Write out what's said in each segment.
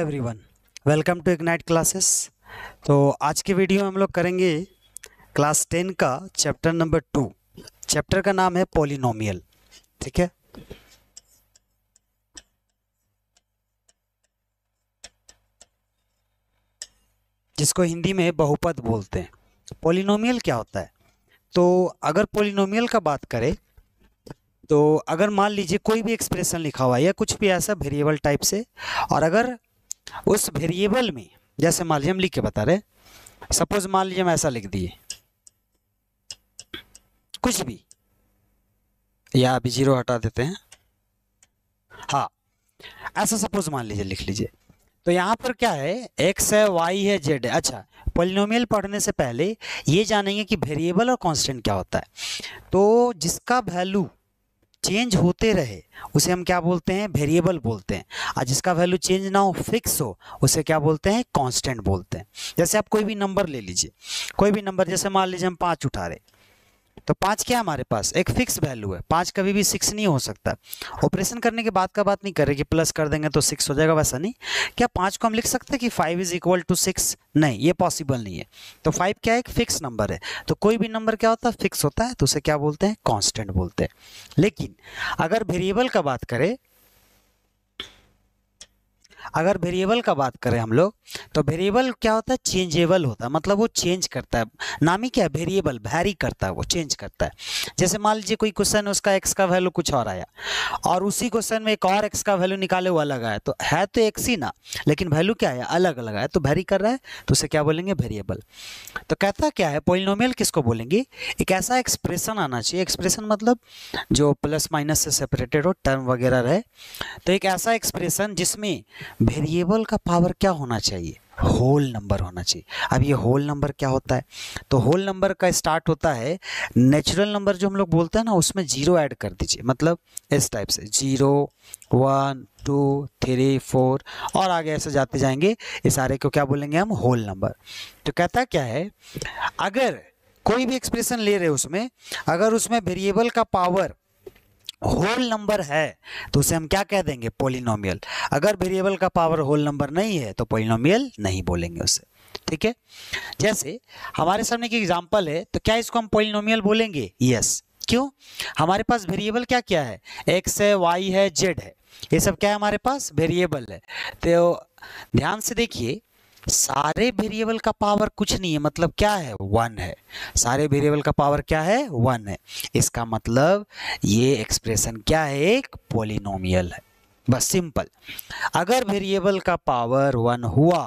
Everyone, welcome to Ignite Classes. तो आज के वीडियो में हम लोग करेंगे क्लास 10 का चैप्टर नंबर 2। चैप्टर का नाम है पॉलिनोमियल। ठीक है, जिसको हिंदी में बहुपद बोलते हैं। पॉलिनोमियल क्या होता है? तो अगर पॉलिनोमियल का बात करें तो अगर मान लीजिए कोई भी एक्सप्रेशन लिखा हुआ है या कुछ भी ऐसा वेरिएबल टाइप से, और अगर उस वेरिएबल में, जैसे मान लीजिए हम लिख के बता रहे, सपोज मान लीजिए हम ऐसा लिख दिए कुछ भी, या अभी जीरो हटा देते हैं, हाँ ऐसा सपोज मान लीजिए लिख लीजिए। तो यहाँ पर क्या है, x है, y है, z है। अच्छा, पॉलिनोमियल पढ़ने से पहले ये जानेंगे कि वेरिएबल और कांस्टेंट क्या होता है। तो जिसका वैल्यू चेंज होते रहे उसे हम क्या बोलते हैं? वेरिएबल बोलते हैं। और जिसका वैल्यू चेंज ना हो, फिक्स हो, उसे क्या बोलते हैं? कांस्टेंट बोलते हैं। जैसे आप कोई भी नंबर ले लीजिए, कोई भी नंबर, जैसे मान लीजिए हम 5 उठा रहे, तो 5 क्या हमारे पास एक फिक्स वैल्यू है। 5 कभी भी 6 नहीं हो सकता। ऑपरेशन करने के बाद का बात नहीं कर रहे कि प्लस कर देंगे तो 6 हो जाएगा, वैसा नहीं। क्या 5 को हम लिख सकते हैं कि 5 इज इक्वल टू 6? नहीं, ये पॉसिबल नहीं है। तो 5 क्या है? एक फिक्स नंबर है। तो कोई भी नंबर क्या होता है? फिक्स होता है, तो उसे क्या बोलते हैं? कांस्टेंट बोलते हैं। लेकिन अगर वेरिएबल का बात करें, अगर वेरिएबल का बात करें हम लोग, तो वेरिएबल क्या होता है? चेंजेबल होता है, मतलब वो चेंज करता है। नाम ही क्या है? वेरिएबल, वैरी करता है, वो चेंज करता है। जैसे मान लीजिए कोई क्वेश्चन है, उसका एक्स का वैल्यू कुछ और आया, और उसी क्वेश्चन में एक और एक्स का वैल्यू निकाले हुआ अलग आया, तो है तो एक्स ही ना, लेकिन वैल्यू क्या है? अलग अलग आया, तो वैरी कर रहा है, तो उसे क्या बोलेंगे? वेरिएबल। तो कहता क्या है, पॉलिनोमियल किसको बोलेंगे? एक ऐसा एक्सप्रेशन आना चाहिए, एक्सप्रेशन मतलब जो प्लस माइनस से सेपरेटेड हो, टर्म वगैरह रहे। तो एक ऐसा एक्सप्रेशन जिसमें वेरिएबल का पावर क्या होना चाहिए? होल नंबर होना चाहिए। अब ये होल नंबर क्या होता है? तो होल नंबर का स्टार्ट होता है, नेचुरल नंबर जो हम लोग बोलते हैं ना, उसमें जीरो ऐड कर दीजिए, मतलब इस टाइप से 0 1 2 3 4 और आगे ऐसे जाते जाएंगे। इस सारे को क्या बोलेंगे हम? Whole number. तो कहता क्या है, अगर कोई भी एक्सप्रेशन ले रहे हो उसमें, अगर उसमें वेरिएबल का पावर होल नंबर है तो उसे हम क्या कह देंगे? पॉलिनोमियल। अगर वेरिएबल का पावर होल नंबर नहीं है तो पॉलिनोमियल नहीं बोलेंगे उसे। ठीक है, जैसे हमारे सामने की एग्जांपल है, तो क्या इसको हम पॉलिनोमियल बोलेंगे? यस। क्यों? हमारे पास वेरिएबल क्या क्या है? x है, y है, z है, ये सब क्या है? हमारे पास वेरिएबल है। तो ध्यान से देखिए, सारे वेरिएबल का पावर कुछ नहीं है, मतलब क्या है? 1 है। सारे वेरिएबल का पावर क्या है? 1 है। इसका मतलब ये एक्सप्रेशन क्या है? एक पॉलिनोमियल है। बस सिंपल। अगर वेरिएबल का पावर 1 हुआ,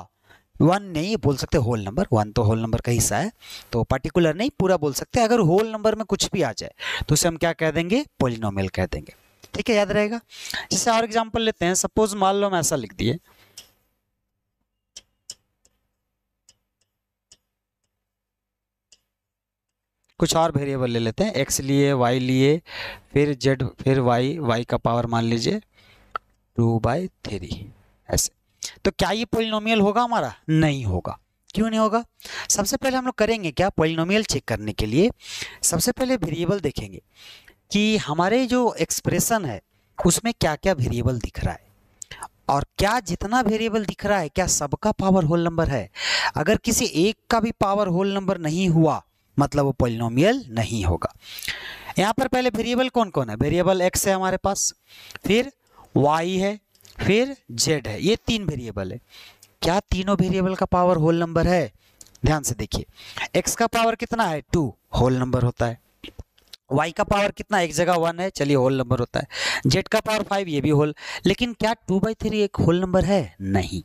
1 नहीं बोल सकते, होल नंबर, 1 तो होल नंबर का हिस्सा है, तो पर्टिकुलर नहीं, पूरा बोल सकते। अगर होल नंबर में कुछ भी आ जाए तो उसे हम क्या कह देंगे? पॉलिनोमियल कह देंगे। ठीक है, याद रहेगा। जैसे और एग्जांपल लेते हैं, सपोज मान लो हम ऐसा लिख दिए, कुछ और वेरिएबल ले लेते हैं, x लिए, y लिए, फिर z, फिर y का पावर मान लीजिए 2/3 ऐसे। तो क्या ये पॉलिनोमियल होगा हमारा? नहीं होगा। क्यों नहीं होगा? सबसे पहले हम लोग करेंगे क्या, पॉलिनोमियल चेक करने के लिए सबसे पहले वेरिएबल देखेंगे कि हमारे जो एक्सप्रेशन है उसमें क्या क्या वेरिएबल दिख रहा है, और क्या जितना वेरिएबल दिख रहा है क्या सबका पावर होल नंबर है। अगर किसी एक का भी पावर होल नंबर नहीं हुआ मतलब वो पॉलिनोमियल नहीं होगा। यहाँ पर पहले वेरिएबल कौन कौन है? वेरिएबल x है हमारे पास, फिर y है, फिर z है, ये 3 वेरिएबल है। क्या तीनों वेरिएबल का पावर होल नंबर है? ध्यान से देखिए, x का पावर कितना है? 2, होल नंबर होता है। y का पावर कितना? एक जगह 1 है, चलिए होल नंबर होता है। z का पावर 5, ये भी होल। लेकिन क्या 2/3 एक होल नंबर है? नहीं।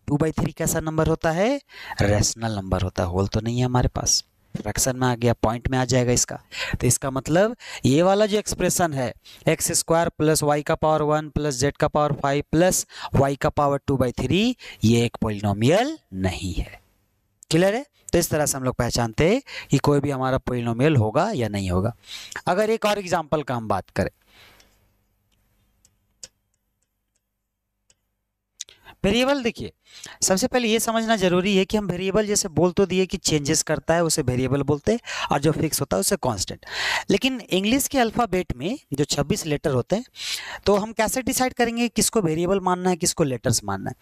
2/3 कैसा नंबर होता है? रेशनल नंबर होता है, होल तो नहीं है हमारे पास। फ्रैक्शन में आ गया, पॉइंट में आ जाएगा इसका। तो इसका मतलब ये वाला जो एक्सप्रेशन है, x² प्लस y का पावर 1 प्लस z का पावर 5 प्लस y का पावर 2/3, ये एक पॉलिनोमियल नहीं है। क्लियर है? तो इस तरह से हम लोग पहचानते हैं कि कोई भी हमारा पॉलिनोमियल होगा या नहीं होगा। अगर एक और एग्जांपल का हम बात करें, वेरिएबल देखिए, सबसे पहले ये समझना जरूरी है कि हम वेरिएबल जैसे बोल तो दिए कि चेंजेस करता है उसे वेरिएबल बोलते हैं, और जो फिक्स होता है उसे कांस्टेंट। लेकिन इंग्लिश के अल्फ़ाबेट में जो 26 लेटर होते हैं, तो हम कैसे डिसाइड करेंगे किसको वेरिएबल मानना है किसको लेटर्स मानना है?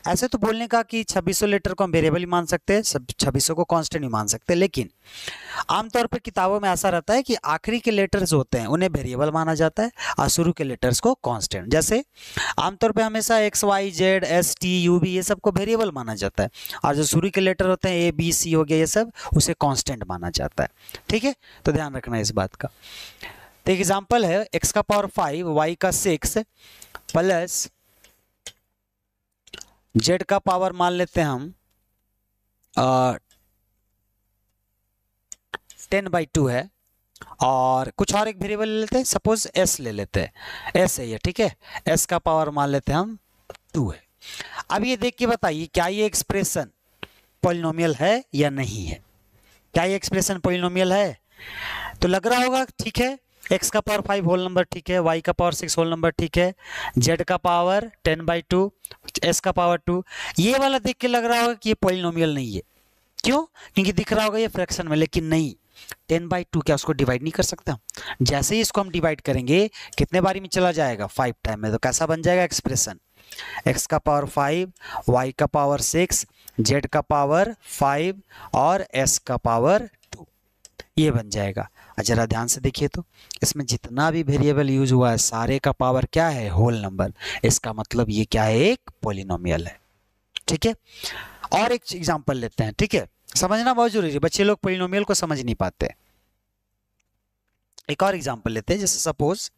ऐसे तो बोलने का कि 2600 लेटर को हम वेरिएबल ही मान सकते हैं, सब 2600 को कांस्टेंट ही मान सकते हैं, लेकिन आमतौर पर किताबों में ऐसा रहता है कि आखिरी के लेटर्स होते हैं उन्हें वेरिएबल माना जाता है और शुरू के लेटर्स को कांस्टेंट। जैसे आमतौर पे हमेशा x y z s t u b ये सब को वेरिएबल माना जाता है, और जो शुरू के लेटर होते हैं ए बी सी हो गया ये सब, उसे कांस्टेंट माना जाता है। ठीक है, तो ध्यान रखना इस बात का। तो एक एग्जांपल है x का पावर 5 y का 6 प्लस z का पावर मान लेते हैं हम 10/2 है, और कुछ और एक वेरिएबल ले लेते हैं, सपोज s ले लेते हैं, s है ये, ठीक है, s का पावर मान लेते हैं हम 2 है। अब ये देख के बताइए क्या ये एक्सप्रेशन पॉलिनोमियल है या नहीं है? क्या ये एक्सप्रेशन पॉलिनोमियल है? तो लग रहा होगा ठीक है, x का पावर 5 होल नंबर ठीक है, y का पावर 6 होल नंबर ठीक है, z का पावर 10/2, s का पावर 2, ये वाला देख के लग रहा होगा कि ये पॉलिनोमियल नहीं है। क्यों? क्योंकि दिख रहा होगा ये फ्रैक्शन में, लेकिन नहीं, 10/2 क्या उसको डिवाइड नहीं कर सकता? जैसे ही इसको हम डिवाइड करेंगे कितने बारी में चला जाएगा? 5 टाइम में। तो कैसा बन जाएगा एक्सप्रेशन? x का पावर 5, y का पावर 6, z का पावर 5 और s का पावर 2, ये बन जाएगा। जरा ध्यान से देखिए तो इसमें जितना भी वेरिएबल यूज हुआ है सारे का पावर क्या है? Whole number. इसका मतलब ये क्या है? एक पॉलिनोमियल है। ठीक है, और एक एग्जांपल लेते हैं। ठीक है, समझना बहुत जरूरी है, बच्चे लोग पॉलिनोमियल को समझ नहीं पाते। एक और एग्जांपल लेते हैं, जैसे सपोज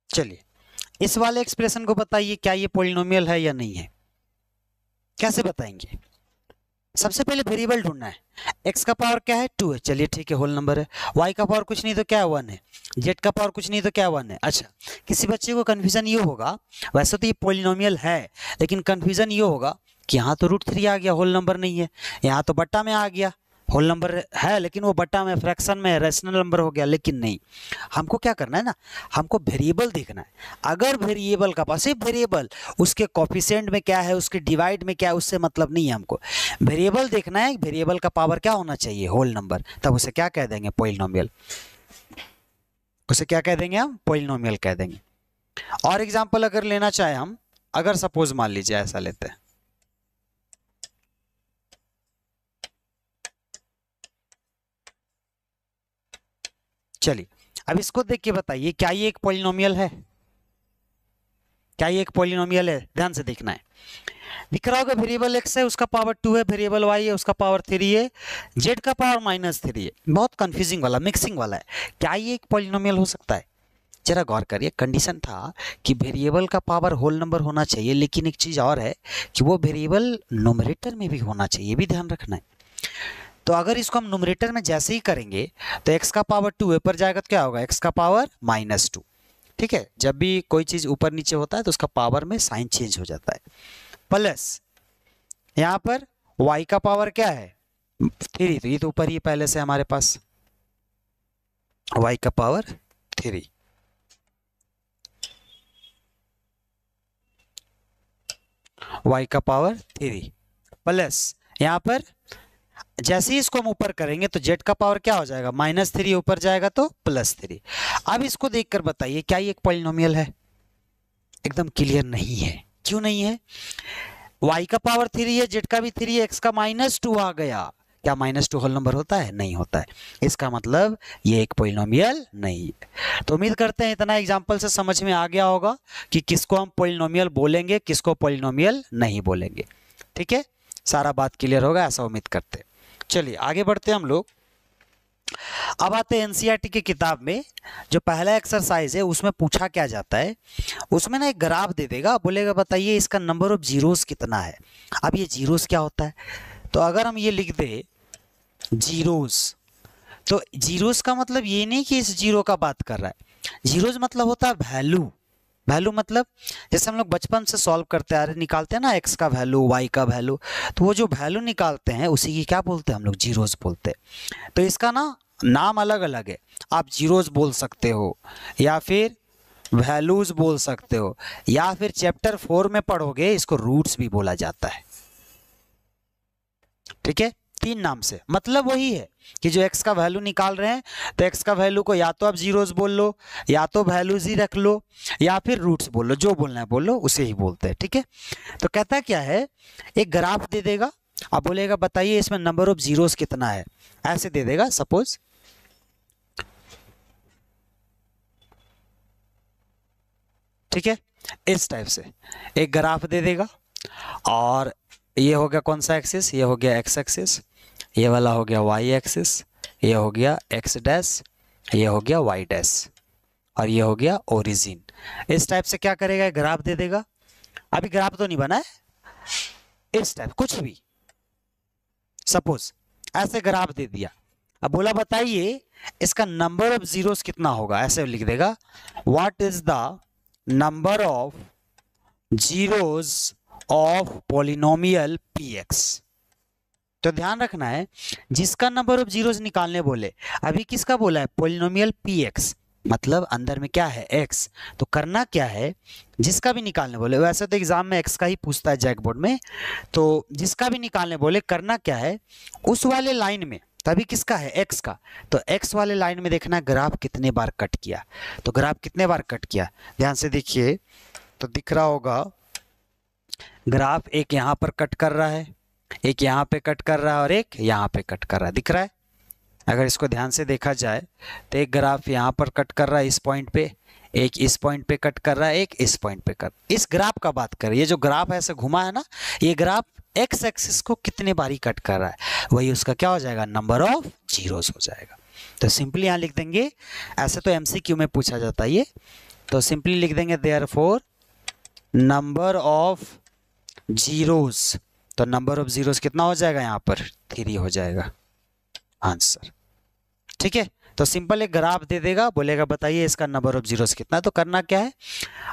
चलिए इस वाले एक्सप्रेशन को बताइए क्या ये पॉलिनोमियल है या नहीं है? कैसे बताएंगे? सबसे पहले वेरिएबल ढूंढना है। x का पावर क्या है? 2 है, चलिए ठीक है, होल नंबर है। y का पावर कुछ नहीं तो क्या है? 1 है। z का पावर कुछ नहीं तो क्या? 1 है। अच्छा, किसी बच्चे को कन्फ्यूजन ये होगा, वैसे तो ये पॉलिनोमियल है, लेकिन कन्फ्यूजन ये होगा कि यहाँ तो √3 आ गया, होल नंबर नहीं है, यहाँ तो बट्टा में आ गया, होल नंबर है लेकिन वो बट्टा में फ्रैक्शन में रैशनल नंबर हो गया। लेकिन नहीं, हमको क्या करना है ना, हमको वेरिएबल देखना है। अगर वेरिएबल का पास सिर्फ वेरिएबल, उसके कोफिशिएंट में क्या है, उसके डिवाइड में क्या है, उससे मतलब नहीं है, हमको वेरिएबल देखना है। वेरिएबल का पावर क्या होना चाहिए? Whole number. तब उसे क्या कह देंगे? पॉलिनोमियल। उसे क्या कह देंगे हम? पॉलिनोमियल कह देंगे। और एग्जाम्पल अगर लेना चाहे हम, अगर सपोज मान लीजिए ऐसा लेते हैं, चलिए अब इसको देख के बताइए क्या ये एक पॉलिनोमियल है? क्या ये एक पॉलिनोमियल है? ध्यान से देखना है। दिख रहा होगा वेरिएबल x है, उसका पावर 2 है, वेरिएबल y है, उसका पावर 3 है, z का पावर -3 है। बहुत कंफ्यूजिंग वाला, मिक्सिंग वाला है। क्या ये एक पॉलिनोमियल हो सकता है? जरा गौर करिए, कंडीशन था कि वेरिएबल का पावर होल नंबर होना चाहिए, लेकिन एक चीज और है कि वो वेरिएबल न्यूमरेटर में भी होना चाहिए, भी ध्यान रखना है। तो अगर इसको हम न्यूमरेटर में जैसे ही करेंगे तो x का पावर 2 ऊपर जाएगा तो क्या होगा? x का पावर -2। ठीक है, जब भी कोई चीज ऊपर नीचे होता है तो उसका पावर में साइन चेंज हो जाता है। प्लस यहाँ पर y का पावर क्या है? 3, तो ये तो ऊपर ही पहले से हमारे पास, y का पावर 3, y का पावर 3 प्लस यहाँ पर जैसे ही इसको हम ऊपर करेंगे तो z का पावर क्या हो जाएगा? -3, ऊपर जाएगा तो +3। अब इसको देखकर बताइए क्या ये एक पॉलिनोमियल है? एकदम क्लियर नहीं है। क्यों नहीं है? y का पावर 3 है, z का भी 3 है, x का -2 आ गया। क्या -2 होल नंबर होता है? नहीं होता है। इसका मतलब ये एक पॉलिनोमियल नहीं है। तो उम्मीद करते हैं इतना एग्जांपल से समझ में आ गया होगा कि किसको हम पॉलिनोमियल बोलेंगे, किसको पॉलिनोमियल नहीं बोलेंगे। ठीक है, सारा बात क्लियर होगा ऐसा उम्मीद करते हैं। चलिए आगे बढ़ते हैं हम लोग। अब आते हैं एनसीईआरटी की किताब में, जो पहला एक्सरसाइज है उसमें पूछा क्या जाता है, उसमें ना एक ग्राफ दे देगा, बोलेगा बताइए इसका नंबर ऑफ जीरोस कितना है। अब ये जीरोस क्या होता है? तो अगर हम ये लिख दे जीरोस, तो जीरोस का मतलब ये नहीं कि इस जीरो का बात कर रहा है, जीरोस मतलब होता है वैल्यू। वैल्यू मतलब जैसे हम लोग बचपन से सॉल्व करते आ रहे, निकालते हैं ना एक्स का वैल्यू, वाई का वैल्यू, तो वो जो वैल्यू निकालते हैं उसी की क्या बोलते हैं हम लोग, जीरोस बोलते हैं। तो इसका ना नाम अलग अलग है, आप जीरोस बोल सकते हो या फिर वैल्यूज बोल सकते हो, या फिर चैप्टर 4 में पढ़ोगे इसको रूट्स भी बोला जाता है। ठीक है, 3 नाम से, मतलब वही है कि जो x का वैल्यू निकाल रहे हैं तो x का वैल्यू को या तो आप जीरोस बोल लो, या तो वैल्यूज ही रख लो, या फिर रूट्स बोल लो, जो बोलना है बोल लो, उसे ही बोलते हैं। ठीक है, तो कहता क्या है, एक ग्राफ दे देगा, अब बोलेगा बताइए इसमें नंबर ऑफ जीरोस कितना है, ऐसे दे देगा सपोज। ठीक है, इस टाइप से एक ग्राफ दे देगा, और ये हो गया कौन सा एक्सिस, ये हो गया एक्स एक्सिस, ये वाला हो गया वाई एक्सिस, ये हो गया एक्स डैश, ये हो गया वाई डैश, और ये हो गया ओरिजिन। इस टाइप से क्या करेगा, ग्राफ दे देगा। अभी ग्राफ तो नहीं बना है, इस टाइप कुछ भी, सपोज ऐसे ग्राफ दे दिया। अब बोला बताइए इसका नंबर ऑफ जीरोस कितना होगा, ऐसे लिख देगा, what is the number of zeros of polynomial px। तो ध्यान रखना है, जिसका नंबर ऑफ जीरोस निकालने बोले, अभी किसका बोला है, पॉलिनोमियल px, मतलब अंदर में क्या है x, तो करना क्या है, जिसका भी निकालने बोले, वैसे तो एग्जाम में x का ही पूछता है जैक बोर्ड में, तो जिसका भी निकालने बोले करना क्या है, उस वाले लाइन में, तभी किसका है, x का, तो x वाले लाइन में देखना ग्राफ कितने बार कट किया, तो ग्राफ कितने बार कट किया, ध्यान से देखिए, तो दिख रहा होगा ग्राफ एक यहाँ पर कट कर रहा है, एक यहाँ पे कट कर रहा है, और एक यहाँ पे कट कर रहा है, दिख रहा है। अगर इसको ध्यान से देखा जाए तो एक ग्राफ यहाँ पर कट कर रहा है इस पॉइंट पे, एक इस पॉइंट पे कट कर रहा है, एक इस पॉइंट पे कट, इस ग्राफ का बात करें, ये जो ग्राफ ऐसे घुमा है ना, ये ग्राफ एक्स एक्सिस को कितने बारी कट कर रहा है, वही उसका क्या हो जाएगा, नंबर ऑफ जीरोस हो जाएगा। तो सिंपली यहाँ लिख देंगे, ऐसे तो एमसीक्यू में पूछा जाता है ये, तो सिंपली लिख देंगे देयरफॉर नंबर ऑफ जीरोस, तो नंबर ऑफ जीरोस कितना हो जाएगा, यहाँ पर 3 हो जाएगा आंसर। ठीक है, तो सिंपल एक ग्राफ दे देगा, बोलेगा बताइए इसका नंबर ऑफ जीरोस कितना है, तो करना क्या है,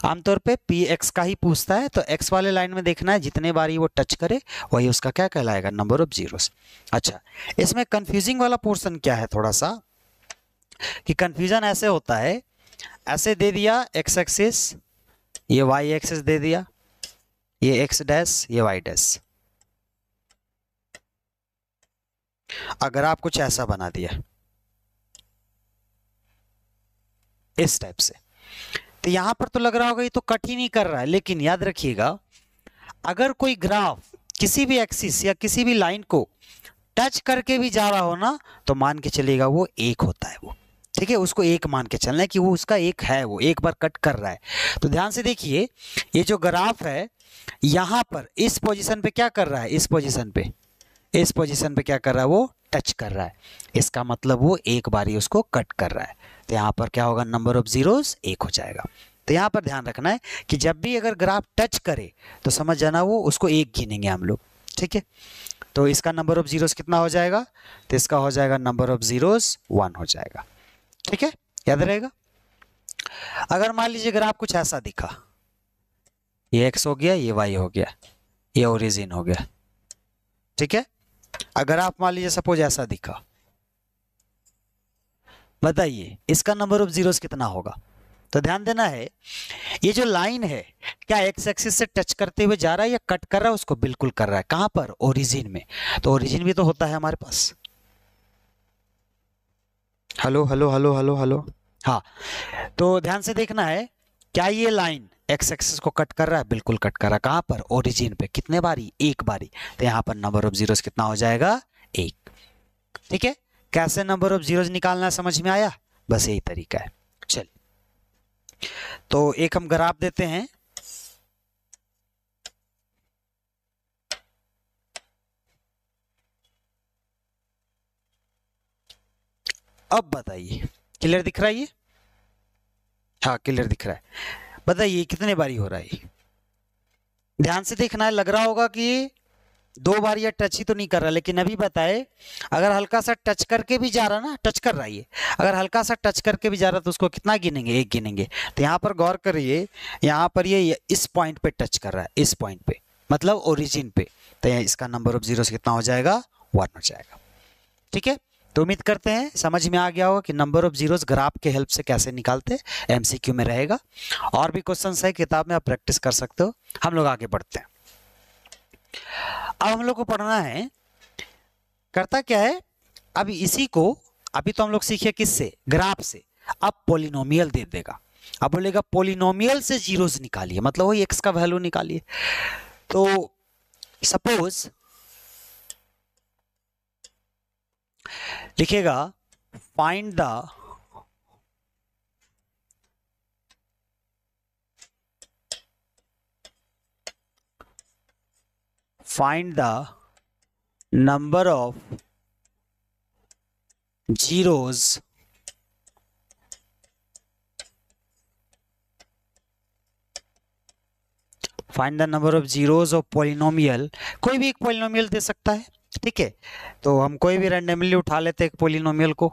आमतौर पे पी एक्स का ही पूछता है, तो एक्स वाले लाइन में देखना है, जितने बारी वो टच करे वही उसका क्या कहलाएगा, नंबर ऑफ जीरोस। अच्छा, इसमें कंफ्यूजिंग वाला पोर्शन क्या है थोड़ा सा, कि कंफ्यूजन ऐसे होता है, ऐसे दे दिया एक्स एक्सिस, ये वाई एक्सिस दे दिया, ये एक्स डैश, ये वाई डैश, अगर आप कुछ ऐसा बना दिया इस टाइप से, तो यहां पर तो लग रहा होगा ये तो कट ही नहीं कर रहा है, लेकिन याद रखिएगा अगर कोई ग्राफ किसी भी एक्सिस या किसी भी लाइन को टच करके भी जा रहा हो ना, तो मान के चलेगा वो एक होता है वो। ठीक है, उसको एक मान के चलना है कि वो उसका एक है, वो एक बार कट कर रहा है। तो ध्यान से देखिए, ये जो ग्राफ है यहां पर इस पोजीशन पे क्या कर रहा है, इस पोजीशन पे क्या कर रहा है, वो टच कर रहा है, इसका मतलब वो एक बारी उसको कट कर रहा है, तो यहाँ पर क्या होगा, नंबर ऑफ जीरोस 1 हो जाएगा। तो यहाँ पर ध्यान रखना है कि जब भी अगर ग्राफ टच करे तो समझ जाना वो उसको 1 गिनेंगे हम लोग। ठीक है, तो इसका नंबर ऑफ जीरोस कितना हो जाएगा, तो इसका हो जाएगा नंबर ऑफ जीरोस 1 हो जाएगा। ठीक है, याद रहेगा। अगर मान लीजिए ग्राफ कुछ ऐसा दिखा, ये x हो गया, ये y हो गया, ये ओरिजिन हो गया। ठीक है, अगर आप मान लीजिए सपोज ऐसा दिखा, बताइए इसका नंबर ऑफ जीरोस कितना होगा। तो ध्यान देना है, ये जो लाइन है क्या एक्स एक्सिस से टच करते हुए जा रहा है या कट कर रहा है, उसको बिल्कुल कर रहा है, कहां पर, ओरिजिन में। तो ओरिजिन भी तो होता है हमारे पास, hello hello hello hello hello, हाँ। तो ध्यान से देखना है, क्या ये लाइन एक्स एक्सिस को कट कर रहा है, बिल्कुल कट कर रहा है, कहां पर, ओरिजिन पे, कितने बारी, 1 बारी। तो यहां पर नंबर ऑफ जीरोस कितना हो जाएगा, 1। ठीक है, कैसे नंबर ऑफ जीरोस निकालना समझ में आया, बस यही तरीका है। चल, तो एक हम ग्राफ देते हैं, अब बताइए क्लियर दिख रहा है ये, हाँ क्लियर दिख रहा है। बताइए कितने बारी हो रहा है, ध्यान से देखना है, लग रहा होगा कि 2 बार ये टच ही तो नहीं कर रहा, लेकिन अभी बताए अगर हल्का सा टच करके भी जा रहा ना, टच कर रहा है ये, अगर हल्का सा टच करके भी जा रहा तो उसको कितना गिनेंगे, 1 गिनेंगे। तो यहाँ पर गौर करिए, यहाँ पर ये इस पॉइंट पे टच कर रहा है, इस पॉइंट पे मतलब ओरिजिन पे, तो इसका नंबर ऑफ जीरोस कितना हो जाएगा, 1 हो जाएगा। ठीक है, तो उम्मीद करते हैं समझ में आ गया होगा कि नंबर ऑफ जीरोस ग्राफ के हेल्प से कैसे निकालते हैं, एमसीक्यू में रहेगा। और भी क्वेश्चंस है किताब में, आप प्रैक्टिस कर सकते हो। हम लोग आगे बढ़ते हैं। अब हम लोग को पढ़ना है, करता क्या है, अभी इसी को, अभी तो हम लोग सीखे किससे, ग्राफ से, अब पॉलिनोमियल दे देगा। अब बोलेगा पॉलिनोमियल से जीरोस निकालिए, मतलब वही एक्स का वैल्यू निकालिए। तो सपोज लिखेगा find the number of zeros find the number of zeros of polynomial. कोई भी एक पॉलिनोमियल दे सकता है, ठीक है। तो हम कोई भी रैंडमली उठा लेते हैं एक पॉलिनोमियल को,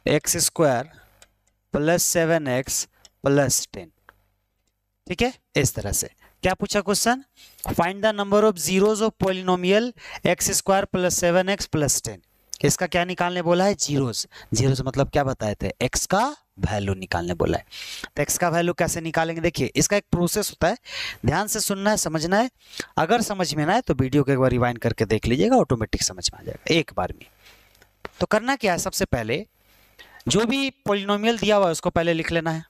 x square plus 7x plus 10, ठीक है। इस तरह से क्या पूछा question, find the number of zeros of polynomial x square plus 7x plus 10। इसका क्या निकालने बोला है, जीरोस। जीरोस मतलब क्या बताए थे, एक्स का वैल्यू निकालने बोला है। तो एक्स का वैल्यू कैसे निकालेंगे, देखिए इसका एक प्रोसेस होता है, ध्यान से सुनना है, समझना है। अगर समझ में ना आए तो वीडियो को एक बार रिवाइंड करके देख लीजिएगा, ऑटोमेटिक समझ में आ जाएगा एक बार में। तो करना क्या है, सबसे पहले जो भी पॉलिनोमियल दिया हुआ है उसको पहले लिख लेना है,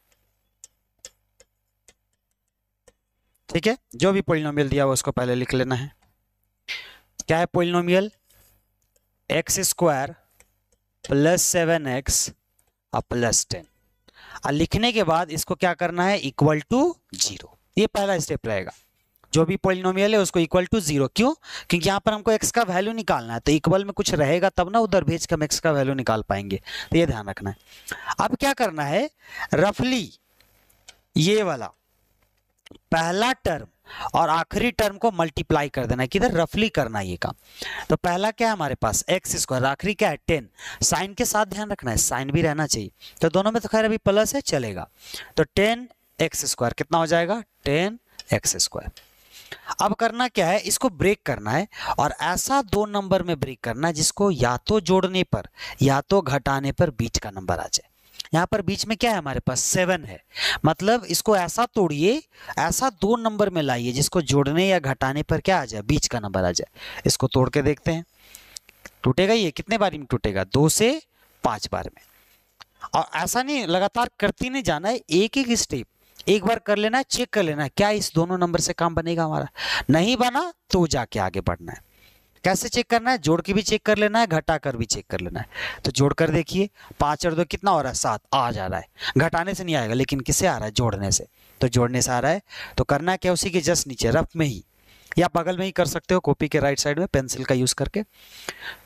ठीक है। जो भी पॉलिनोमियल दिया हुआ उसको पहले लिख लेना है। क्या है polynomial, x square plus 7x और प्लस 10। और लिखने के बाद इसको क्या करना है, इक्वल टू 0। ये पहला स्टेप रहेगा। जो भी पॉलिनोमियल है उसको इक्वल टू 0, क्यों, क्योंकि यहाँ पर हमको x का वैल्यू निकालना है, तो इक्वल में कुछ रहेगा तब ना उधर भेज के हम x का वैल्यू निकाल पाएंगे, तो ये ध्यान रखना है। अब क्या करना है, रफली ये वाला पहला टर्म और आखिरी टर्म को मल्टीप्लाई कर देना है, किधर, रफली करना है ये काम। तो पहला क्या है हमारे पास, एक्स स्क्वायर, आखिरी क्या है 10। साइन के साथ ध्यान रखना है, साइन भी रहना चाहिए, तो दोनों में तो खैर अभी प्लस है, चलेगा। तो 10x स्क्वायर कितना हो जाएगा, 10x स्क्वायर। अब करना क्या है, इसको ब्रेक करना है, और ऐसा 2 नंबर में ब्रेक करना है जिसको या तो जोड़ने पर या तो घटाने पर बीच का नंबर आ जाए। यहाँ पर बीच में क्या है हमारे पास, 7 है, मतलब इसको ऐसा तोड़िए, ऐसा 2 नंबर में लाइए जिसको जोड़ने या घटाने पर क्या आ जाए, बीच का नंबर आ जाए। इसको तोड़ के देखते हैं, टूटेगा ये, कितने बारी में टूटेगा, 2 से 5 बार में। और ऐसा नहीं लगातार करती नहीं जाना है, एक एक स्टेप एक बार कर लेना है, चेक कर लेना है क्या इस दोनों नंबर से काम बनेगा हमारा, नहीं बना तो जाके आगे बढ़ना है। कैसे चेक करना है, जोड़ के भी चेक कर लेना है, घटा कर भी चेक कर लेना है। तो जोड़ कर देखिए, 5 और 2 कितना हो रहा है, 7 आ जा रहा है, घटाने से नहीं आएगा, लेकिन किससे आ रहा है, जोड़ने से। तो जोड़ने से आ रहा है, तो करना क्या, उसी के जस्ट नीचे रफ में ही या बगल में ही कर सकते हो, कॉपी के राइट साइड में पेंसिल का यूज करके।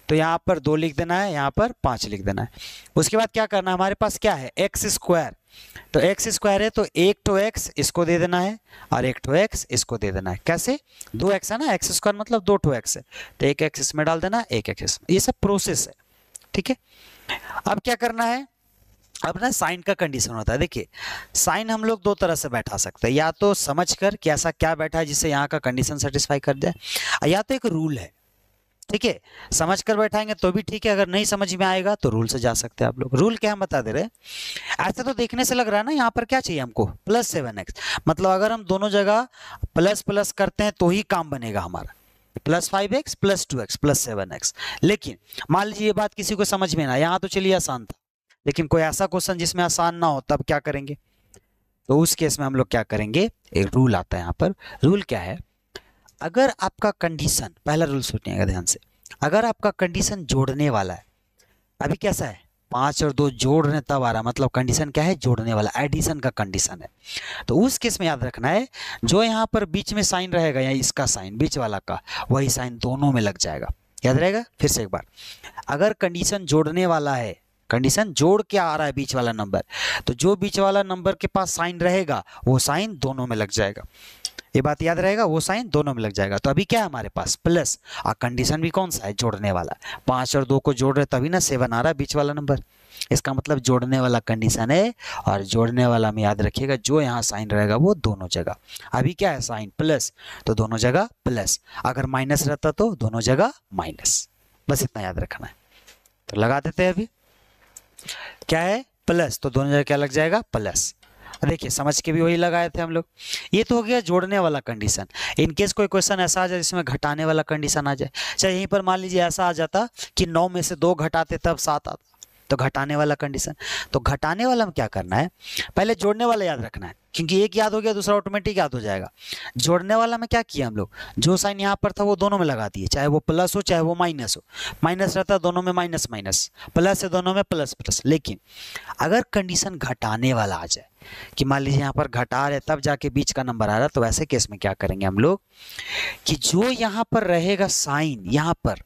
तो यहाँ पर 2 लिख देना है, यहाँ पर 5 लिख देना है। उसके बाद क्या करना है, हमारे पास क्या है, एक्स स्क्वायर, तो एक्स स्क्वायर है तो 1 तो एक्स इसको दे देना है और 1 तो एक्स इसको दे देना है। कैसे, 2 एक्स है ना, एक्स स्क्वायर मतलब 2 तो एक्स है, तो 1 एक्स इसमें डाल देना, 1 एक्स इसमें। ये सब प्रोसेस है, ठीक है। अब क्या करना है, अब ना साइन का कंडीशन होता है। देखिए साइन हम लोग 2 तरह से बैठा सकते हैं, या तो समझकर कि ऐसा क्या बैठा है जिससे यहाँ का कंडीशन सेटिस्फाई कर जाए, या तो एक रूल है, ठीक है। समझ कर बैठाएंगे तो भी ठीक है, अगर नहीं समझ में आएगा तो रूल से जा सकते हैं आप लोग। रूल क्या हम बता दे रहे हैं, ऐसा तो देखने से लग रहा है ना, यहाँ पर क्या चाहिए हमको, प्लस 7x, मतलब अगर हम दोनों जगह प्लस प्लस करते हैं तो ही काम बनेगा हमारा, plus 5x plus 2x plus 7x। लेकिन मान लीजिए ये बात किसी को समझ में ना, यहाँ तो चलिए आसान था, लेकिन कोई ऐसा क्वेश्चन जिसमें आसान ना हो, तब क्या करेंगे, तो उस केस में हम लोग क्या करेंगे, एक रूल आता है यहाँ पर। रूल क्या है, अगर आपका कंडीशन, पहला रूल सुनिएगा ध्यान से, अगर आपका कंडीशन जोड़ने वाला है, अभी कैसा है 5 और 2 जोड़ रहे तब आ रहा, मतलब कंडीशन क्या है, जोड़ने वाला, एडिशन का कंडीशन है। तो उस केस में याद रखना है, जो यहाँ पर बीच में साइन रहेगा या इसका साइन बीच वाला का, वही साइन दोनों में लग जाएगा, याद रहेगा। फिर से एक बार, अगर कंडीशन जोड़ने वाला है, कंडीशन जोड़ के आ रहा है बीच वाला नंबर, तो जो बीच वाला नंबर के पास साइन रहेगा वो साइन दोनों में लग जाएगा। ये बात याद रहेगा, वो साइन दोनों में लग जाएगा। तो अभी क्या है हमारे पास प्लस, और कंडीशन भी कौन सा है, जोड़ने वाला। 5 और 2 को जोड़ रहे तभी ना 7 आ रहा है बीच वाला नंबर, इसका मतलब जोड़ने वाला कंडीशन है। और जोड़ने वाला में याद रखिएगा जो यहाँ साइन रहेगा वो दोनों जगह, अभी क्या है साइन प्लस तो दोनों जगह प्लस, अगर माइनस रहता तो दोनों जगह माइनस, बस इतना याद रखना है। तो लगा देते हैं, अभी क्या है प्लस तो दोनों जगह क्या लग जाएगा प्लस। देखिए समझ के भी वही लगाए थे हम लोग। ये तो हो गया जोड़ने वाला कंडीशन। इनकेस कोई क्वेश्चन ऐसा आ जाए जिसमें घटाने वाला कंडीशन आ जाए, चाहे यहीं पर मान लीजिए ऐसा आ जाता कि 9 में से 2 घटाते तब 7 आता, तो घटाने वाला कंडीशन। तो घटाने वाला में क्या करना है, पहले जोड़ने वाला याद रखना है, क्योंकि एक याद हो गया दूसरा ऑटोमेटिक याद हो जाएगा। जोड़ने वाला में क्या किया हम लोग, जो साइन यहाँ पर था वो दोनों में लगा दिए, चाहे वो प्लस हो चाहे वो माइनस हो। माइनस रहता है दोनों में माइनस माइनस, प्लस है दोनों में प्लस प्लस। लेकिन अगर कंडीशन घटाने वाला आ जाए कि मान लीजिए यहाँ पर घटा रहे तब जाके बीच का नंबर आ रहा है, तो वैसे केस में क्या करेंगे हम लोग कि जो यहाँ पर रहेगा साइन यहाँ पर,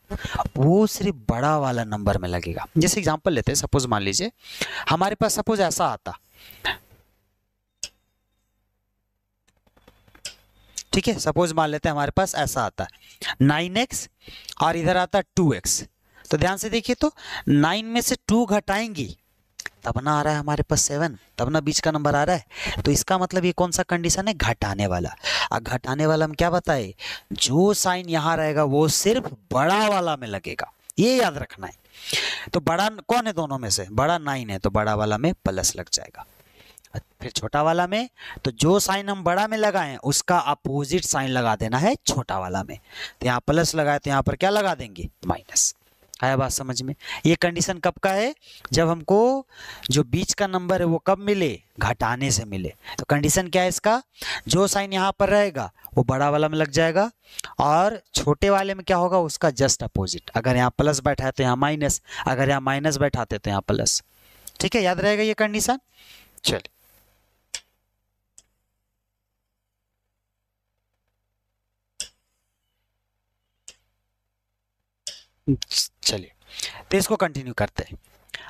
वो सिर्फ बड़ा वाला नंबर में लगेगा। जैसे एग्जांपल लेते हैं, सपोज मान लीजिए हमारे पास सपोज ऐसा आता, ठीक है, सपोज मान लेते हैं हमारे पास ऐसा आता है 9x और इधर आता है 2x। तो ध्यान से देखिए, तो 9 में से 2 घटाएंगी तब ना आ रहा है हमारे पास 7, तब ना बीच का नंबर आ रहा है। तो इसका मतलब ये कौन सा कंडीशन है, घटाने वाला। और घटाने वाला में क्या बताए, जो साइन यहाँ रहेगा वो सिर्फ बड़ा वाला में लगेगा, ये याद रखना है। तो बड़ा कौन है दोनों में से, बड़ा 9 है, तो बड़ा वाला में प्लस लग जाएगा। फिर छोटा वाला में, तो जो साइन हम बड़ा में लगाए उसका अपोजिट साइन लगा देना है छोटा वाला में। तो यहाँ प्लस लगाए तो यहाँ पर क्या लगा देंगे, माइनस। आया बात समझ में। ये कंडीशन कब का है, जब हमको जो बीच का नंबर है वो कब मिले, घटाने से मिले। तो कंडीशन क्या है इसका, जो साइन यहाँ पर रहेगा वो बड़ा वाला में लग जाएगा, और छोटे वाले में क्या होगा उसका जस्ट अपोजिट। अगर यहाँ प्लस बैठा है तो यहाँ माइनस, अगर यहाँ माइनस बैठाते तो यहाँ प्लस। ठीक है, याद रहेगा ये कंडीशन। चलिए चलिए तो इसको कंटिन्यू करते हैं।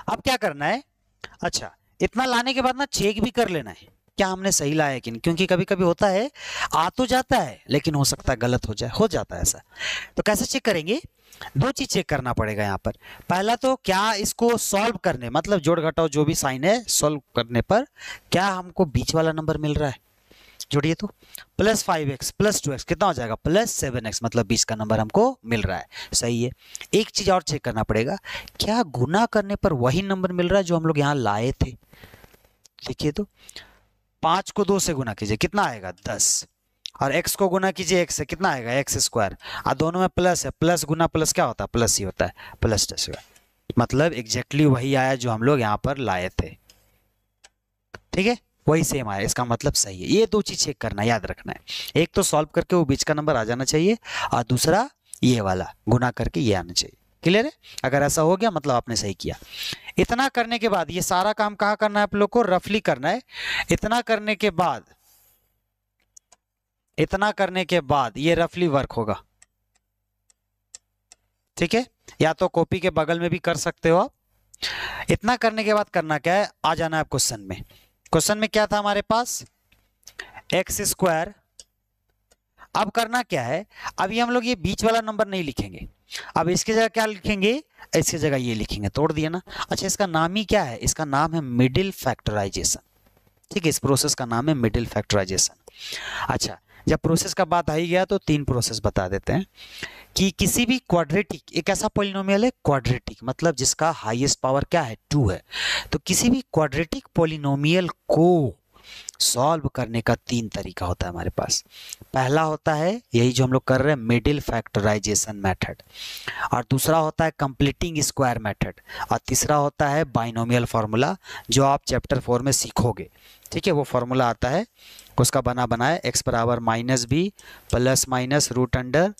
अब क्या करना है, अच्छा इतना लाने के बाद ना चेक भी कर लेना है क्या हमने सही लाया कि नहीं, क्योंकि कभी कभी होता है आ तो जाता है लेकिन हो सकता है गलत हो जाए, हो जाता है ऐसा। तो कैसे चेक करेंगे, 2 चीज चेक करना पड़ेगा यहाँ पर। पहला तो क्या इसको सॉल्व करने, मतलब जोड़ घटाओ जो भी साइन है सॉल्व करने पर क्या हमको बीच वाला नंबर मिल रहा है। जोड़िए तो प्लस 5x प्लस 2x कितना हो जाएगा, प्लस 7x, मतलब 20 का नंबर हमको मिल रहा है, सही है। एक चीज और चेक करना पड़ेगा, क्या गुना करने पर वही नंबर मिल रहा है जो हम लोग यहाँ लाए थे। देखिए तो 5 को 2 से गुना कीजिए कितना आएगा 10, और x को गुना कीजिए x से कितना आएगा x स्क्वायर, और दोनों में प्लस है, प्लस गुना प्लस क्या होता है प्लस ही होता है, प्लस 10 मतलब एग्जैक्टली वही आया जो हम लोग यहाँ पर लाए थे। ठीक है, वही सेम आया, इसका मतलब सही है। ये 2 चीज चेक करना, याद रखना है। एक तो सॉल्व करके वो बीच का नंबर आ जाना चाहिए, और दूसरा ये वाला गुना करके ये आना चाहिए। क्लियर है, अगर ऐसा हो गया मतलब आपने सही किया। इतना करने के बाद ये सारा काम कहाँ करना है आप लोग को, रफली करना है। इतना करने के बाद, इतना करने के बाद ये रफली वर्क होगा। ठीक है, या तो कॉपी के बगल में भी कर सकते हो आप। इतना करने के बाद करना क्या है, आ जाना है क्वेश्चन में। क्वेश्चन में क्या था हमारे पास, एक्स स्क्वायर। अब करना क्या है, अभी हम लोग ये बीच वाला नंबर नहीं लिखेंगे, अब इसकी जगह क्या लिखेंगे, इसकी जगह ये लिखेंगे, तोड़ दिया ना। अच्छा इसका नाम ही क्या है, इसका नाम है मिडिल फैक्टराइजेशन। ठीक है, इस प्रोसेस का नाम है मिडिल फैक्टराइजेशन। अच्छा जब प्रोसेस का बात आ ही गया तो 3 प्रोसेस बता देते हैं कि किसी भी क्वाड्रेटिक, एक ऐसा पॉलिनोमियल है क्वाड्रेटिक मतलब जिसका हाईएस्ट पावर क्या है 2 है। तो किसी भी क्वाड्रेटिक पॉलिनोमियल को सॉल्व करने का 3 तरीका होता है हमारे पास। पहला होता है यही जो हम लोग कर रहे हैं मिडिल फैक्टराइजेशन मेथड, और दूसरा होता है कंप्लीटिंग स्क्वायर मेथड, और तीसरा होता है बाइनोमियल फार्मूला जो आप चैप्टर 4 में सीखोगे। ठीक है, वो फार्मूला आता है उसका बना बनाया x बराबर -b plus minus root under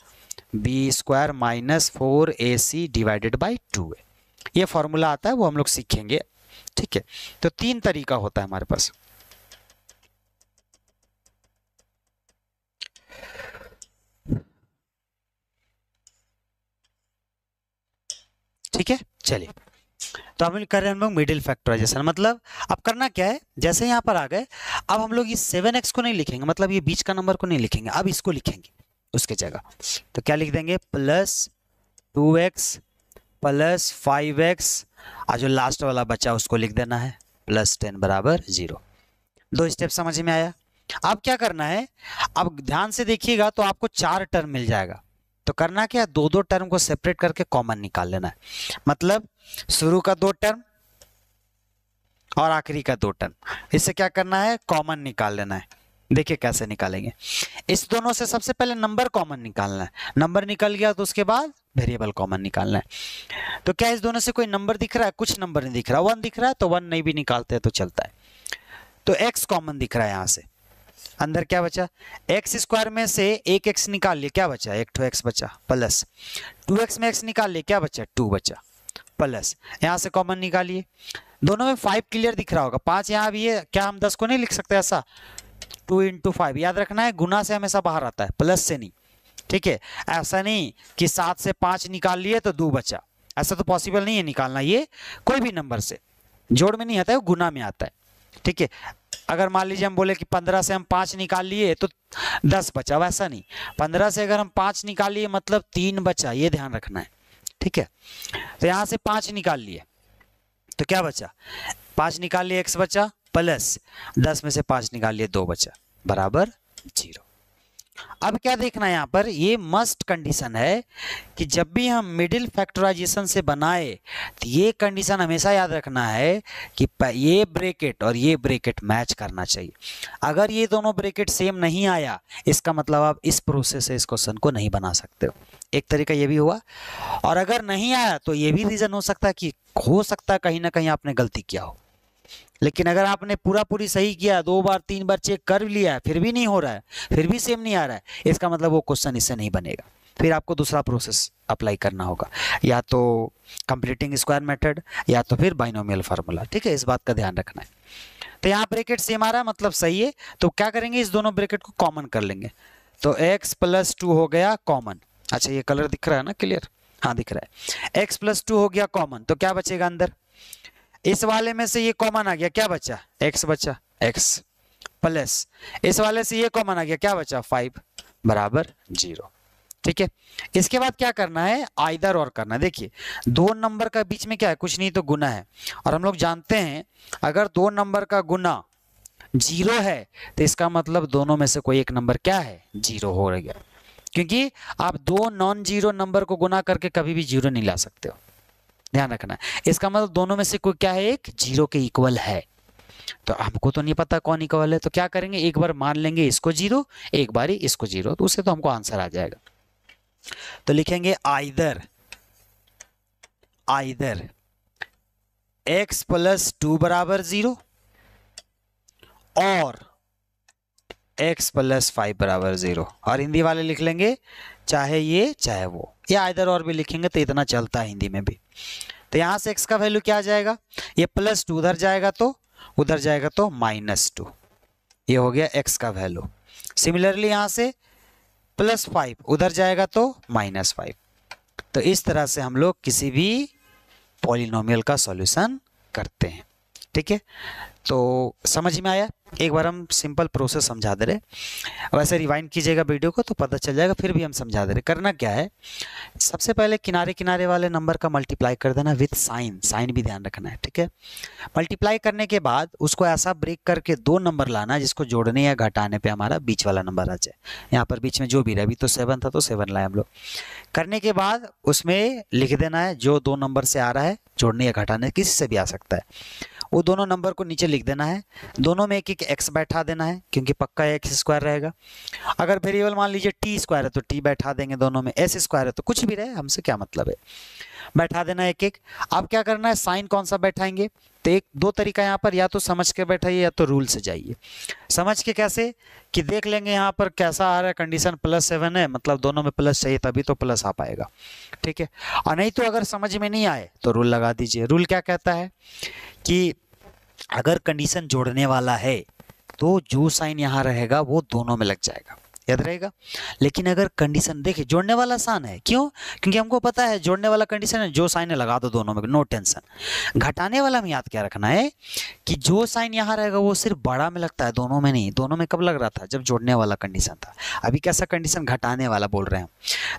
B square minus 4ac divided by 2 है। ये फार्मूला आता है, वो हम लोग सीखेंगे। ठीक है, तो 3 तरीका होता है हमारे पास। ठीक है, चलिए तो हम कर रहे हैं हम लोग मिडिल फैक्टराइजेशन। मतलब अब करना क्या है, जैसे यहाँ पर आ गए, अब हम लोग ये 7x को नहीं लिखेंगे, मतलब ये बीच का नंबर को नहीं लिखेंगे, अब इसको लिखेंगे उसके जगह। तो क्या लिख देंगे, प्लस 2x प्लस 5x, और जो लास्ट वाला बचा उसको लिख देना है प्लस 10 बराबर 0। दो स्टेप समझ में आया। अब क्या करना है, अब ध्यान से देखिएगा तो आपको 4 टर्म मिल जाएगा। तो करना क्या, दो दो टर्म को सेपरेट करके कॉमन निकाल लेना है। मतलब शुरू का 2 टर्म और आखिरी का 2 टर्म, इससे क्या करना है, कॉमन निकाल लेना है। देखिए कैसे निकालेंगे, इस दोनों से सबसे पहले नंबर कॉमन निकालना है। नंबर निकल गया तो उसके बाद वेरिएबल कॉमन निकालना है। तो क्या इस दोनों से कोई नंबर दिख रहा है, कुछ नंबर नहीं दिख रहा, 1 दिख रहा है तो 1 नहीं भी निकालते हैं तो चलता है। तो x कॉमन दिख रहा है, यहां से अंदर क्या बचा, एक्स स्क्वायर में से एक x निकाल लिए, क्या बचा, एक तो x बचा, प्लस 2x में x निकाल लिए, क्या बचा, 2 बचा, प्लस यहां से कॉमन निकालिए। दोनों में 5 क्लियर दिख रहा होगा, 5 यहां भी है, क्या हम 10 को नहीं लिख सकते ऐसा, 2 × 5, याद रखना है गुना से हमेशा बाहर आता है, प्लस से नहीं, ठीक है। ऐसा नहीं कि 7 से 5 निकाल लिए तो 2 बचा, ऐसा तो पॉसिबल नहीं है निकालना। ये कोई भी नंबर से जोड़ में नहीं आता है, वो गुना में आता है, ठीक है। अगर मान लीजिए हम बोले कि 15 से हम 5 निकाल लिए तो 10 बचा, वैसा नहीं, 15 से अगर हम 5 निकाल लिए मतलब 3 बचा, ये ध्यान रखना है, ठीक है। तो यहां से 5 निकाल लिए तो क्या बचा, 5 निकाल लिए x बचा, प्लस 10 में से 5 निकाल लिए 2 बचा, बराबर 0। अब क्या देखना है, यहाँ पर ये मस्ट कंडीशन है कि जब भी हम मिडिल फैक्टराइजेशन से बनाए तो ये कंडीशन हमेशा याद रखना है कि ये ब्रैकेट और ये ब्रैकेट मैच करना चाहिए। अगर ये दोनों ब्रैकेट सेम नहीं आया, इसका मतलब आप इस प्रोसेस से इस क्वेश्चन को नहीं बना सकते हो। एक तरीका ये भी हुआ, और अगर नहीं आया तो ये भी रीजन हो सकता है कि हो सकता है कहीं ना कहीं आपने गलती किया हो। लेकिन अगर आपने पूरी सही किया, 2 बार 3 बार चेक कर लिया है, फिर भी नहीं हो रहा है, फिर भी सेम नहीं आ रहा है, इसका मतलब वो क्वेश्चन इससे नहीं बनेगा। फिर आपको दूसरा प्रोसेस अप्लाई करना होगा, या तो कंप्लीटिंग स्क्वायर मेथड या तो फिर बाइनोमियल फार्मूला, ठीक है। इस बात का ध्यान रखना है। तो यहाँ ब्रैकेट सेम आ रहा है मतलब सही है, तो क्या करेंगे, इस दोनों ब्रैकेट को कॉमन कर लेंगे। तो x + 2 हो गया कॉमन। अच्छा ये कलर दिख रहा है ना क्लियर, हाँ दिख रहा है। x + 2 हो गया कॉमन, तो क्या बचेगा अंदर, इस वाले में से ये कॉमन आ गया, क्या बचा, x बचा, x प्लस इस वाले से ये कॉमन आ गया, क्या बचा, 5 बराबर 0, ठीक है। इसके बाद क्या करना है, आइदर और करना है। देखिए 2 नंबर का बीच में क्या है, कुछ नहीं तो गुना है, और हम लोग जानते हैं अगर 2 नंबर का गुना 0 है तो इसका मतलब दोनों में से कोई एक नंबर क्या है, 0 हो गया, क्योंकि आप 2 नॉन जीरो नंबर को गुना करके कभी भी 0 नहीं ला सकते हो, ध्यान रखना है। इसका मतलब दोनों में से कोई क्या है, एक 0 के इक्वल है। तो हमको तो नहीं पता कौन इक्वल है, तो क्या करेंगे, एक बार मान लेंगे इसको 0, एक बारी इसको 0, तो उससे तो हमको आंसर आ जाएगा। तो लिखेंगे आइदर x + 2 बराबर 0 और x + 5 बराबर 0, और हिंदी वाले लिख लेंगे चाहे ये चाहे वो, या आइदर और भी लिखेंगे तो इतना चलता है हिंदी में भी। तो यहां से x का वैल्यू क्या आ जाएगा, ये +2 उधर जाएगा तो -2, ये हो गया x का वैल्यू। सिमिलरली यहां से +5 उधर जाएगा तो -5। तो इस तरह से हम लोग किसी भी पॉलिनोमियल का सॉल्यूशन करते हैं, ठीक है। तो समझ में आया, एक बार हम सिंपल प्रोसेस समझा दे रहे, वैसे रिवाइंड कीजिएगा वीडियो को तो पता चल जाएगा, फिर भी हम समझा दे रहे। करना क्या है, सबसे पहले किनारे किनारे वाले नंबर का मल्टीप्लाई कर देना विथ साइन भी ध्यान रखना है, ठीक है। मल्टीप्लाई करने के बाद उसको ऐसा ब्रेक करके 2 नंबर लाना जिसको जोड़ने या घटाने पे हमारा बीच वाला नंबर आ जाए। यहाँ पर बीच में जो भी रहा, अभी तो 7 था तो 7 लाए हम लोग। करने के बाद उसमें लिख देना है जो 2 नंबर से आ रहा है, जोड़ने या घटाने किसी से भी आ सकता है, वो दोनों नंबर को नीचे लिख देना है। दोनों में एक x बैठा देना है क्योंकि पक्का x² रहेगा। अगर वेरिएबल मान लीजिए t² है तो t बैठा देंगे, दोनों में s² है तो कुछ भी रहे, हमसे क्या मतलब है, बैठा देना एक। अब क्या करना है, साइन कौन सा बैठाएंगे, तो 2 तरीका यहाँ पर, या तो समझ के बैठाइए या तो रूल से जाइए। समझ के कैसे, कि देख लेंगे यहाँ पर कैसा आ रहा है, कंडीशन +7 है मतलब दोनों में प्लस चाहिए तभी तो प्लस आ पाएगा, ठीक है। और नहीं तो अगर समझ में नहीं आए तो रूल लगा दीजिए। रूल क्या कहता है कि अगर कंडीशन जोड़ने वाला है तो जो साइन यहाँ रहेगा वो दोनों में लग जाएगा, याद रहेगा। लेकिन अगर कंडीशन देखिए, जोड़ने वाला आसान है, क्यों? क्योंकि हमको पता है जोड़ने वाला कंडीशन है, जो साइन है लगा दो दोनों में, नो टेंशन। घटाने वाला में याद क्या रखना है कि जो साइन यहाँ रहेगा वो सिर्फ बड़ा में लगता है, दोनों में नहीं। दोनों में कब लग रहा था? जब जोड़ने वाला कंडीशन था। अभी कैसा कंडीशन? घटाने वाला बोल रहे हैं।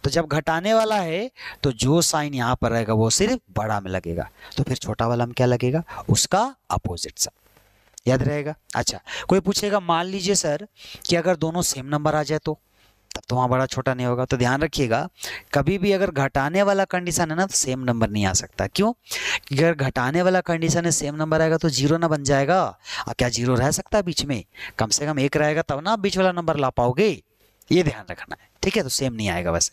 तो जब घटाने वाला है तो जो साइन यहाँ पर रहेगा वो सिर्फ बड़ा में लगेगा, तो फिर छोटा वाला में क्या लगेगा? उसका अपोजिट साइन। याद रहेगा। अच्छा, कोई पूछेगा मान लीजिए सर कि अगर दोनों सेम नंबर आ जाए तो, तब तो वहाँ बड़ा छोटा नहीं होगा। तो ध्यान रखिएगा, कभी भी अगर घटाने वाला कंडीशन है ना तो सेम नंबर नहीं आ सकता। क्यों? अगर घटाने वाला कंडीशन है सेम नंबर आएगा तो जीरो ना बन जाएगा। क्या जीरो रह सकता है बीच में? कम से कम एक रहेगा तब ना आप बीच वाला नंबर ला पाओगे, ये ध्यान रखना है। ठीक है, तो सेम नहीं आएगा। वैसे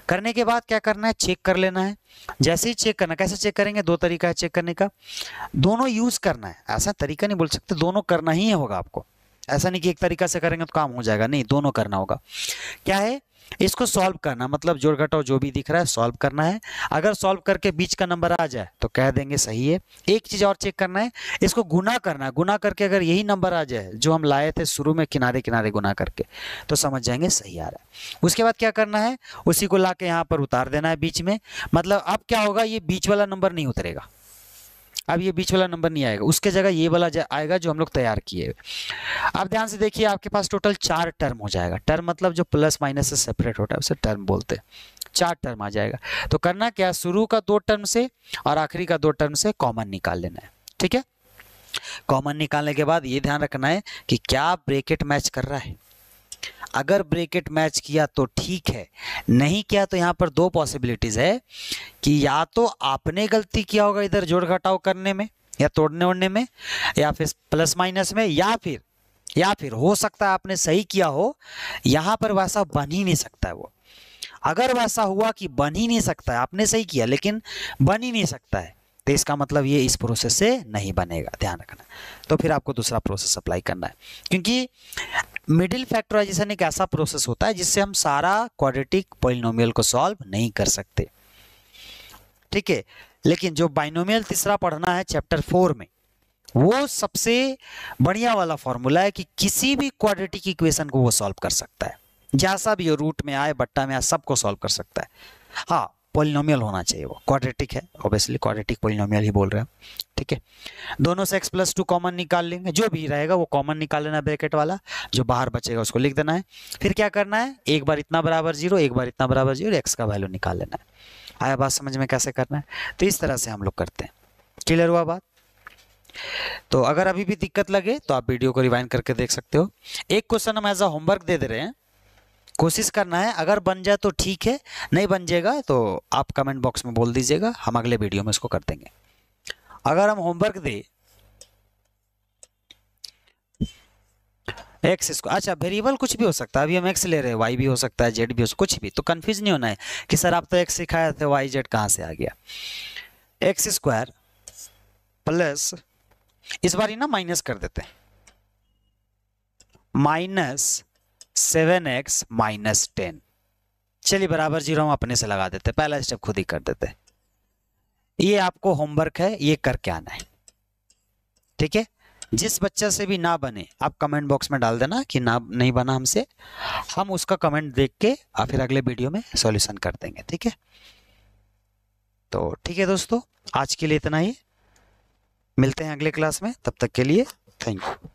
करने के बाद क्या करना है? चेक कर लेना है। जैसे ही चेक करना, कैसे चेक करेंगे? दो तरीका है चेक करने का, दोनों यूज करना है। ऐसा तरीका नहीं बोल सकते, दोनों करना ही होगा आपको। ऐसा नहीं कि एक तरीका से करेंगे तो काम हो जाएगा, नहीं, दोनों करना होगा। क्या है? इसको सॉल्व करना, मतलब जोड़ घटाओ जो भी दिख रहा है सॉल्व करना है। अगर सॉल्व करके बीच का नंबर आ जाए तो कह देंगे सही है। एक चीज और चेक करना है, इसको गुना करना है। गुना करके अगर यही नंबर आ जाए जो हम लाए थे शुरू में, किनारे किनारे गुना करके, तो समझ जाएंगे सही आ रहा है। उसके बाद क्या करना है? उसी को ला के यहाँ पर उतार देना है बीच में। मतलब अब क्या होगा? ये बीच वाला नंबर नहीं उतरेगा, अब ये बीच वाला नंबर नहीं आएगा, उसके जगह ये वाला आएगा जो हम लोग तैयार किए। अब ध्यान से देखिए, आपके पास टोटल 4 टर्म हो जाएगा। टर्म मतलब जो प्लस माइनस से सेपरेट होता है उसे टर्म बोलते हैं। 4 टर्म आ जाएगा। तो करना क्या? शुरू का 2 टर्म से और आखिरी का 2 टर्म से कॉमन निकाल लेना है। ठीक है, कॉमन निकालने के बाद ये ध्यान रखना है कि क्या ब्रैकेट मैच कर रहा है। अगर ब्रैकेट मैच किया तो ठीक है, नहीं किया तो यहाँ पर 2 पॉसिबिलिटीज है कि या तो आपने गलती किया होगा इधर जोड़ घटाव करने में या तोड़ने ओड़ने में, या फिर प्लस माइनस में, या फिर हो सकता है आपने सही किया हो। यहाँ पर वैसा बन ही नहीं सकता है वो। अगर वैसा हुआ कि बन ही नहीं सकता है, आपने सही किया लेकिन बन ही नहीं सकता है, तो इसका मतलब ये इस प्रोसेस से नहीं बनेगा, ध्यान रखना। तो फिर आपको दूसरा प्रोसेस अप्लाई करना है, क्योंकि मिडिल फैक्टराइजेशन एक ऐसा प्रोसेस होता है जिससे हम सारा क्वाड्रेटिक पॉलिनोमियल को सॉल्व नहीं कर सकते। ठीक है, लेकिन जो बाइनोमियल तीसरा पढ़ना है चैप्टर 4 में, वो सबसे बढ़िया वाला फॉर्मूला है कि किसी भी क्वाड्रेटिक इक्वेशन को वो सॉल्व कर सकता है, जैसा भी हो, रूट में आए, बट्टा में आए, सबको सॉल्व कर सकता है। हाँ, पॉलिनोमियल होना चाहिए, वो क्वाड्रेटिक है, ऑब्वियसली क्वाड्रेटिक पॉलिनोमियल ही बोल रहे हैं। ठीक है, दोनों से x+2 कॉमन निकाल लेंगे, जो भी रहेगा वो कॉमन निकाल लेना, ब्रैकेट वाला, जो बाहर बचेगा उसको लिख देना है। फिर क्या करना है? एक बार इतना बराबर 0, एक बार इतना बराबर 0, x का वैल्यू निकाल लेना है। आया बात समझ में कैसे करना है? तो इस तरह से हम लोग करते हैं। क्लियर हुआ बात? तो अगर अभी भी दिक्कत लगे तो आप वीडियो को रिवाइंड करके देख सकते हो। एक क्वेश्चन हम एज अ होमवर्क दे रहे हैं, कोशिश करना है, अगर बन जाए तो ठीक है, नहीं बन जाएगा तो आप कमेंट बॉक्स में बोल दीजिएगा, हम अगले वीडियो में इसको कर देंगे। अगर हम होमवर्क दे एक्स इसको, अच्छा वेरिएबल कुछ भी हो सकता है, अभी हम एक्स ले रहे हैं, वाई भी हो सकता है, जेड भी हो सकता है, कुछ भी, तो कंफ्यूज नहीं होना है कि सर आप तो एक्स सिखाए थे, वाई जेड कहाँ से आ गया। x² प्लस, इस बार ही ना माइनस कर देते हैं, -7x - 10, चलिए बराबर 0 हम अपने से लगा देते, पहला स्टेप खुद ही कर देते। ये आपको होमवर्क है, ये करके आना है। ठीक है, जिस बच्चे से भी ना बने आप कमेंट बॉक्स में डाल देना कि ना नहीं बना हमसे, हम उसका कमेंट देख के और फिर अगले वीडियो में सॉल्यूशन कर देंगे। ठीक है, तो ठीक है दोस्तों, आज के लिए इतना ही, मिलते हैं अगले क्लास में, तब तक के लिए थैंक यू।